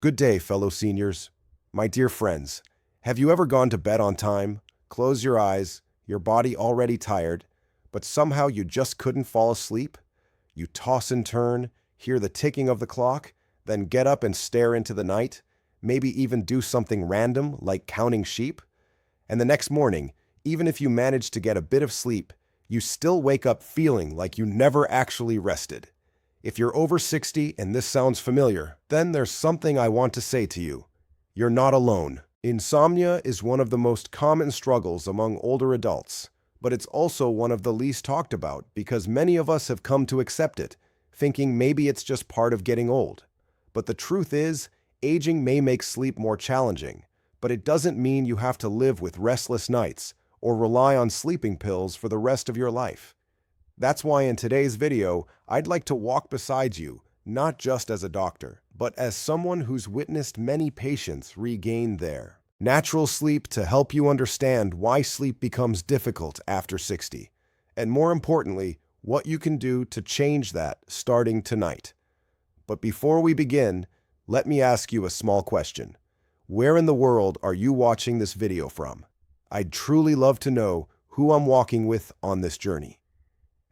Good day, fellow seniors. My dear friends, have you ever gone to bed on time, close your eyes, your body already tired, but somehow you just couldn't fall asleep? You toss and turn, hear the ticking of the clock, then get up and stare into the night, maybe even do something random like counting sheep? And the next morning, even if you manage to get a bit of sleep, you still wake up feeling like you never actually rested. If you're over 60 and this sounds familiar, then there's something I want to say to you. You're not alone. Insomnia is one of the most common struggles among older adults, but it's also one of the least talked about because many of us have come to accept it, thinking maybe it's just part of getting old. But the truth is, aging may make sleep more challenging, but it doesn't mean you have to live with restless nights or rely on sleeping pills for the rest of your life. That's why in today's video, I'd like to walk beside you, not just as a doctor, but as someone who's witnessed many patients regain their natural sleep to help you understand why sleep becomes difficult after 60, and more importantly, what you can do to change that starting tonight. But before we begin, let me ask you a small question. Where in the world are you watching this video from? I'd truly love to know who I'm walking with on this journey.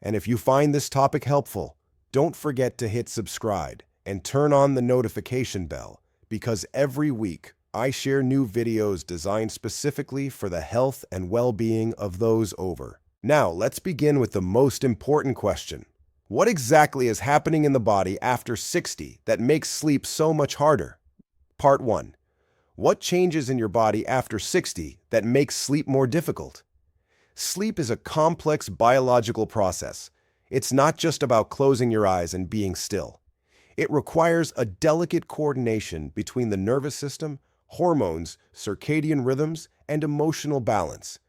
And if you find this topic helpful, don't forget to hit subscribe and turn on the notification bell because every week I share new videos designed specifically for the health and well-being of those over. Now, let's begin with the most important question. What exactly is happening in the body after 60 that makes sleep so much harder? Part 1. What changes in your body after 60 that makes sleep more difficult? Sleep is a complex biological process. It's not just about closing your eyes and being still. It requires a delicate coordination between the nervous system, hormones, circadian rhythms, and emotional balance.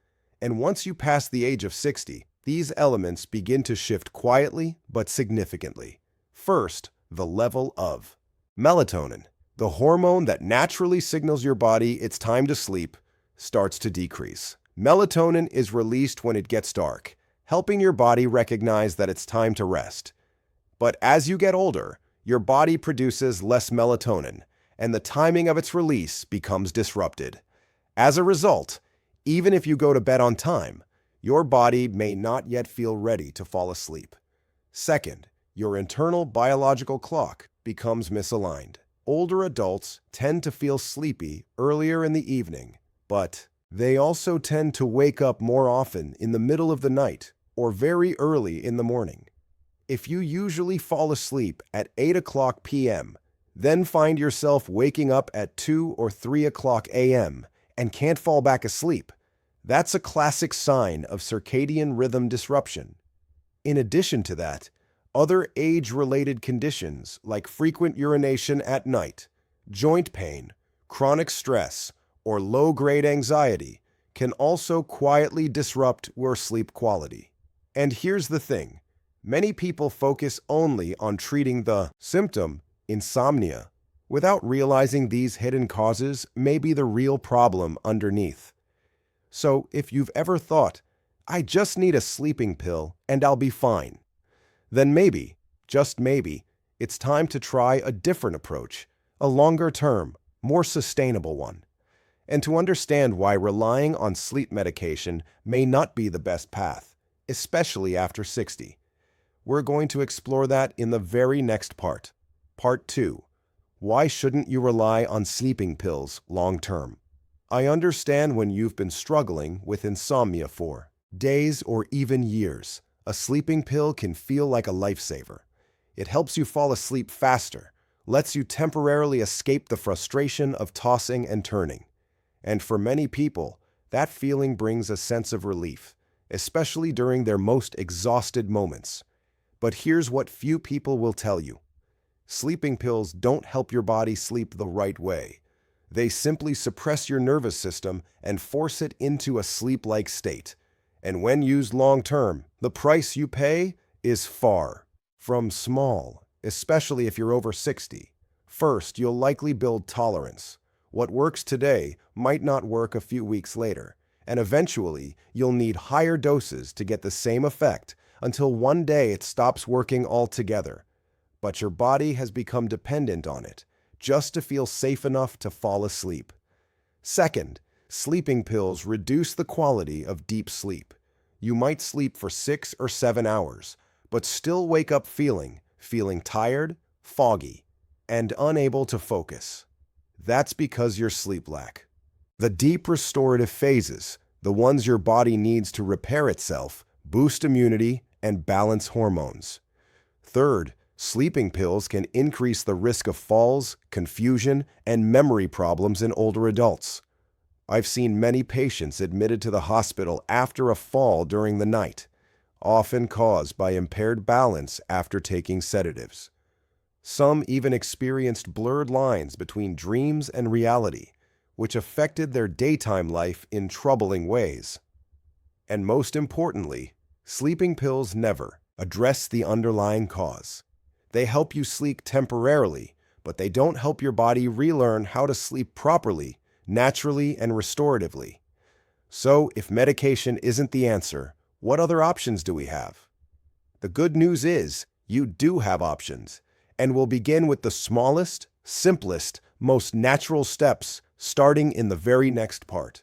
And once you pass the age of 60, these elements begin to shift quietly but significantly. First, the level of melatonin, the hormone that naturally signals your body it's time to sleep, starts to decrease. Melatonin is released when it gets dark, helping your body recognize that it's time to rest. But as you get older, your body produces less melatonin, and the timing of its release becomes disrupted. As a result, even if you go to bed on time, your body may not yet feel ready to fall asleep. Second, your internal biological clock becomes misaligned. Older adults tend to feel sleepy earlier in the evening, but they also tend to wake up more often in the middle of the night or very early in the morning. If you usually fall asleep at 8 o'clock p.m., then find yourself waking up at 2 or 3 o'clock a.m. and can't fall back asleep, that's a classic sign of circadian rhythm disruption. In addition to that, other age-related conditions like frequent urination at night, joint pain, chronic stress, or low-grade anxiety can also quietly disrupt your sleep quality. And here's the thing. Many people focus only on treating the symptom, insomnia, without realizing these hidden causes may be the real problem underneath. So if you've ever thought, I just need a sleeping pill and I'll be fine, then maybe, just maybe, it's time to try a different approach, a longer-term, more sustainable one. And to understand why relying on sleep medication may not be the best path, especially after 60. We're going to explore that in the very next part. Part 2. Why shouldn't you rely on sleeping pills long-term? I understand when you've been struggling with insomnia for days or even years. A sleeping pill can feel like a lifesaver. It helps you fall asleep faster, lets you temporarily escape the frustration of tossing and turning. And for many people, that feeling brings a sense of relief, especially during their most exhausted moments. But here's what few people will tell you. Sleeping pills don't help your body sleep the right way. They simply suppress your nervous system and force it into a sleep-like state. And when used long-term, the price you pay is far from small, especially if you're over 60. First, you'll likely build tolerance. What works today might not work a few weeks later, and eventually you'll need higher doses to get the same effect until one day it stops working altogether. But your body has become dependent on it just to feel safe enough to fall asleep. Second, sleeping pills reduce the quality of deep sleep. You might sleep for 6 or 7 hours, but still wake up feeling tired, foggy, and unable to focus. That's because you're sleep lack. The deep restorative phases, the ones your body needs to repair itself, boost immunity, and balance hormones. Third, sleeping pills can increase the risk of falls, confusion, and memory problems in older adults. I've seen many patients admitted to the hospital after a fall during the night, often caused by impaired balance after taking sedatives. Some even experienced blurred lines between dreams and reality, which affected their daytime life in troubling ways. And most importantly, sleeping pills never address the underlying cause. They help you sleep temporarily, but they don't help your body relearn how to sleep properly, naturally, and restoratively. So, if medication isn't the answer, what other options do we have? The good news is, you do have options, and we'll begin with the smallest, simplest, most natural steps, starting in the very next part.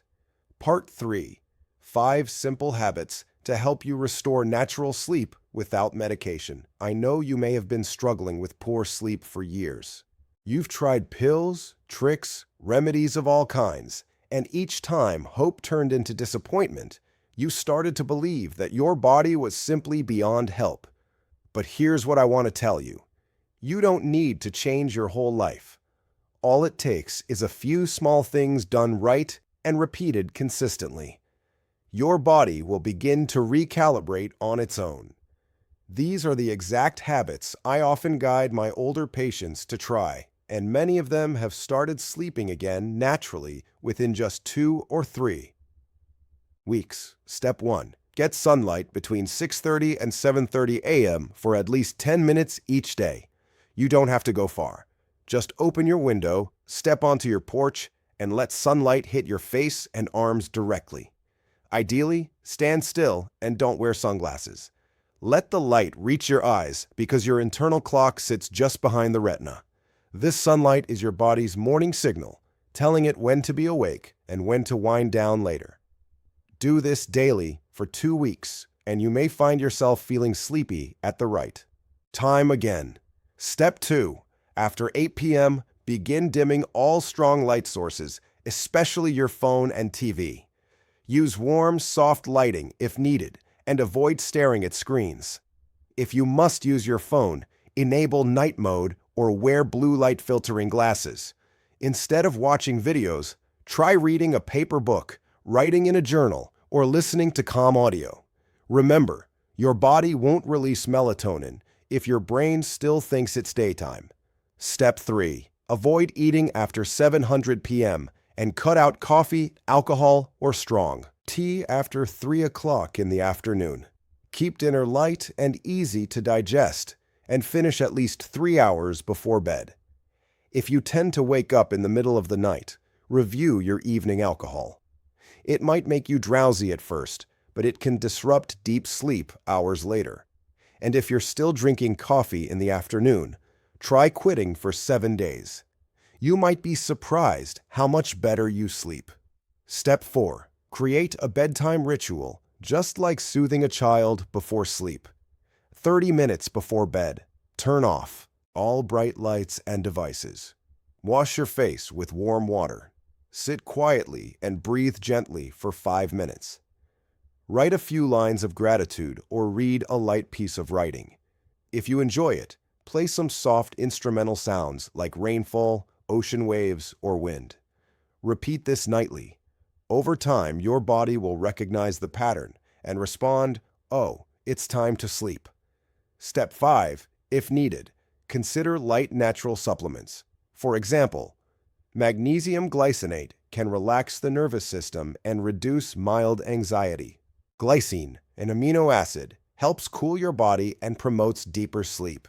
Part 3. 5 simple habits to help you restore natural sleep without medication. I know you may have been struggling with poor sleep for years. You've tried pills, tricks, remedies of all kinds, and each time hope turned into disappointment, you started to believe that your body was simply beyond help. But here's what I want to tell you. You don't need to change your whole life. All it takes is a few small things done right and repeated consistently. Your body will begin to recalibrate on its own. These are the exact habits I often guide my older patients to try, and many of them have started sleeping again naturally within just 2 or 3 weeks. Step 1. Get sunlight between 6:30 and 7:30 a.m. for at least 10 minutes each day. You don't have to go far. Just open your window, step onto your porch, and let sunlight hit your face and arms directly. Ideally, stand still and don't wear sunglasses. Let the light reach your eyes because your internal clock sits just behind the retina. This sunlight is your body's morning signal, telling it when to be awake and when to wind down later. Do this daily for 2 weeks, and you may find yourself feeling sleepy at the right time again. Step 2. After 8 p.m., begin dimming all strong light sources, especially your phone and TV. Use warm, soft lighting if needed, and avoid staring at screens. If you must use your phone, enable night mode or wear blue light filtering glasses. Instead of watching videos, try reading a paper book, writing in a journal, or listening to calm audio. Remember, your body won't release melatonin if your brain still thinks it's daytime. Step 3. Avoid eating after 7:00 p.m. and cut out coffee, alcohol, or strong tea after 3 o'clock in the afternoon. Keep dinner light and easy to digest, and finish at least 3 hours before bed. If you tend to wake up in the middle of the night, review your evening alcohol. It might make you drowsy at first, but it can disrupt deep sleep hours later. And if you're still drinking coffee in the afternoon, try quitting for 7 days. You might be surprised how much better you sleep. Step 4. Create a bedtime ritual, just like soothing a child before sleep. 30 minutes before bed, turn off all bright lights and devices. Wash your face with warm water. Sit quietly and breathe gently for 5 minutes. Write a few lines of gratitude or read a light piece of writing. If you enjoy it, play some soft instrumental sounds like rainfall, ocean waves, or wind. Repeat this nightly. Over time, your body will recognize the pattern and respond, "Oh, it's time to sleep." Step 5. If needed, consider light natural supplements. For example, magnesium glycinate can relax the nervous system and reduce mild anxiety. Glycine, an amino acid, helps cool your body and promotes deeper sleep.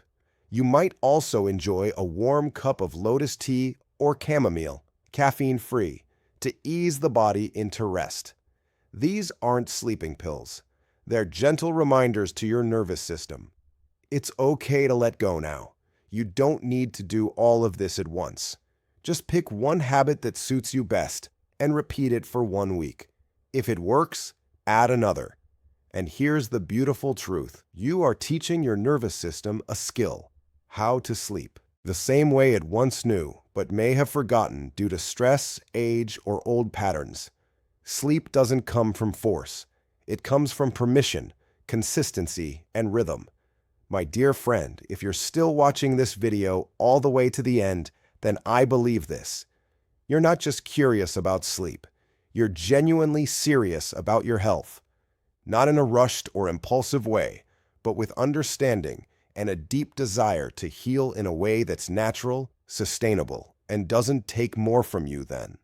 You might also enjoy a warm cup of lotus tea or chamomile, caffeine-free, to ease the body into rest. These aren't sleeping pills. They're gentle reminders to your nervous system. It's okay to let go now. You don't need to do all of this at once. Just pick one habit that suits you best and repeat it for 1 week. If it works, add another. And here's the beautiful truth. You are teaching your nervous system a skill: how to sleep. The same way it once knew, but may have forgotten due to stress, age, or old patterns. Sleep doesn't come from force. It comes from permission, consistency, and rhythm. My dear friend, if you're still watching this video all the way to the end, then I believe this. You're not just curious about sleep. You're genuinely serious about your health. Not in a rushed or impulsive way, but with understanding and a deep desire to heal in a way that's natural, sustainable, and doesn't take more from you than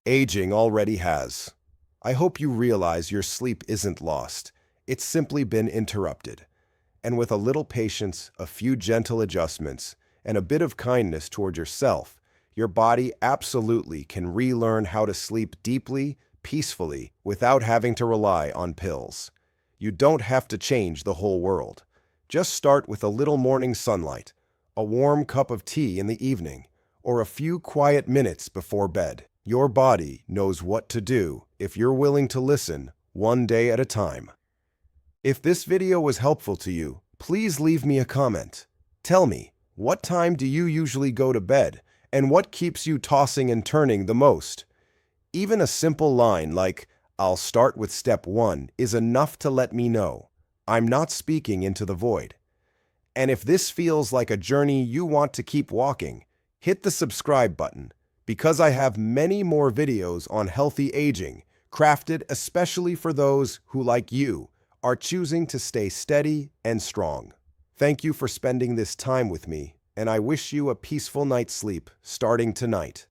aging already has. I hope you realize your sleep isn't lost. It's simply been interrupted. And with a little patience, a few gentle adjustments, and a bit of kindness toward yourself, your body absolutely can relearn how to sleep deeply, peacefully, without having to rely on pills. You don't have to change the whole world. Just start with a little morning sunlight, a warm cup of tea in the evening, or a few quiet minutes before bed. Your body knows what to do if you're willing to listen, one day at a time. If this video was helpful to you, please leave me a comment. Tell me, what time do you usually go to bed, and what keeps you tossing and turning the most? Even a simple line like, "I'll start with step 1" is enough to let me know I'm not speaking into the void. And if this feels like a journey you want to keep walking, hit the subscribe button, because I have many more videos on healthy aging, crafted especially for those who, like you, are choosing to stay steady and strong. Thank you for spending this time with me, and I wish you a peaceful night's sleep starting tonight.